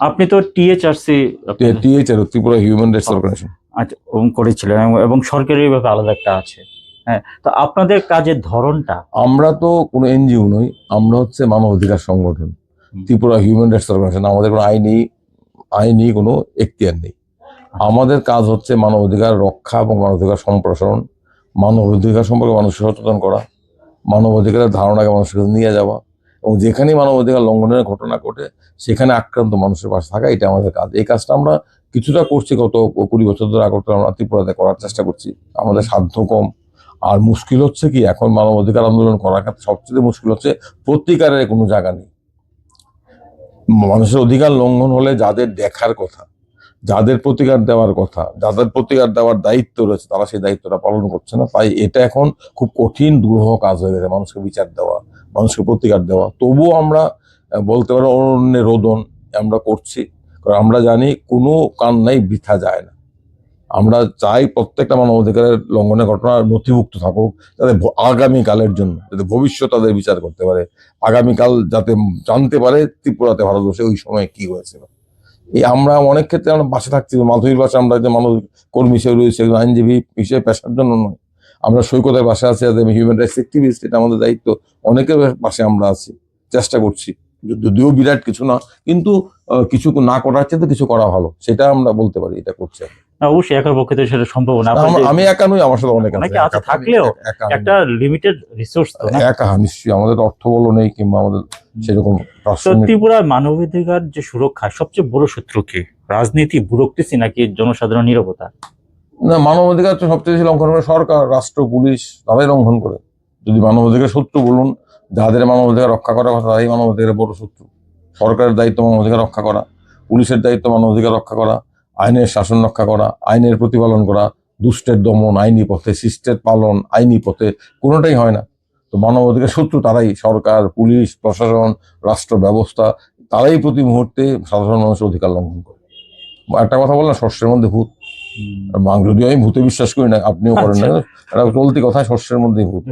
আপনি তো THRC THR Tripura human rights organisation আচ্ছা করেছিলেন এবং সরকারিভাবে আলাদা একটা আছে। হ্যাঁ, তো আপনাদের কাজের ধরনটা? আমরা তো কোনো এনজিও নই, আমরা হচ্ছে মানব অধিকার সংগঠন ত্রিপুরা হিউম্যান রাইটস অর্গানাইজেশন। আমাদের কোনো আইনি কোনো এখতিয়ার নেই। আমাদের কাজ হচ্ছে মানব অধিকার রক্ষা এবং মানব অধিকার সম্প্রসারণ, মানব অধিকার সম্পর্কে মানুষকে সচেতন করা, মানব অধিকারের ধারণাকে মানুষের কাছে নিয়ে যাওয়া, এবং যেখানেই মানব অধিকার লঙ্ঘনের ঘটনা ঘটে সেখানে আক্রান্ত মানুষের পাশে থাকা, এটা আমাদের কাজ। এই কাজটা আমরা কিছুটা করছি, গত 20 বছর ধরে আগরতলা আমরা ত্রিপুরাতে করার চেষ্টা করছি। আমাদের সাধ্য কম, আর মুশকিল হচ্ছে কি, এখন মানব অধিকার আন্দোলন করার ক্ষেত্রে সবচেয়ে মুশকিল হচ্ছে প্রতিকারের কোনো জায়গা নেই। মানুষের অধিকার লঙ্ঘন হলে যাদের দেখার কথা, যাদের প্রতিকার দেওয়ার কথা, যাদের প্রতিকার দেওয়ার দায়িত্ব রয়েছে, তারা সেই দায়িত্বটা পালন করছে না। তাই এটা এখন খুব কঠিন দুরূহ কাজ হয়ে গেছে, মানুষকে বিচার দেওয়া, মানুষকে প্রতিকার দেওয়া। তবুও আমরা বলতে পারো অরণ্যে রোদন আমরা করছি, কারণ আমরা জানি কোনো কান্নাই বৃথা যায় না। আমরা চাই প্রত্যেকটা মানবাধিকারের লঙ্ঘনের ঘটনা নথিভুক্ত থাকুক, যাতে আগামীকালের জন্য, যাতে ভবিষ্যৎ তাদের বিচার করতে পারে, আগামীকাল যাতে জানতে পারে ত্রিপুরাতে, ভারতবর্ষে ওই সময় কি হয়েছিল। এই আমরা অনেক ক্ষেত্রে আমরা বাসে থাকছি, মাধুরীর বাসে আমরা যে মানব কর্মী হিসেবে রয়েছে, আইনজীবী হিসেবে পেশার জন্য নয়। আমরা সৈকতের বাসে আছি, হিউম্যান রাইটস অ্যাক্টিভিস্ট, এটা আমাদের দায়িত্ব। অনেকের বাসে আমরা আছি, চেষ্টা করছি, যদিও বিরাট কিছু না, কিন্তু কিছু না করার চেয়ে কিছু করা ভালো, সেটা আমরা বলতে পারি, এটা করছি। অবশ্যই একার পক্ষে তো সেটা সম্ভব না। আমি একা নই, আমার সাথে অনেকে আছে, থাকলেও একটা লিমিটেড রিসোর্স তো না। একা নিশ্চয়ই, আমাদের অর্থ বল নেই, কিংবা আমাদের সেরকম। ত্রিপুরার মানবাধিকার যে সুরক্ষা সবচেয়ে বড় শত্রু কি? রাজনীতি, ব্যুরোক্রেসি, নাকি জনসাধারণ নীরবতা? না, মানবাধিকার তো সবচেয়ে বেশি লঙ্ঘন করে সরকার, রাষ্ট্র, পুলিশ, তারাই লঙ্ঘন করে। যদি মানবাধিকার শত্রু বলুন, যাদের মানবাধিকার রক্ষা করার কথা তারাই মানবাধিকারের বড় শত্রু। সরকারের দায়িত্ব মানবাধিকার রক্ষা করা, পুলিশের দায়িত্ব মানবাধিকার রক্ষা করা, আইনের শাসন রক্ষা করা, আইনের প্রতিপালন করা, দুষ্টের দমন আইনি পথে, শিষ্টের পালন আইনি পথে, কোনোটাই হয় না। তো মানবাধিকার শত্রু তারাই, সরকার, পুলিশ, প্রশাসন, রাষ্ট্র ব্যবস্থা, তারাই প্রতি মুহূর্তে সাধারণ মানুষের অধিকার লঙ্ঘন করে। একটা কথা বললাম, শস্যের মধ্যে ভূত। যদিও আমি ভূতে বিশ্বাস করি না, আপনিও করেন না, এটা চলতি কথা, শস্যের মধ্যে ভূত।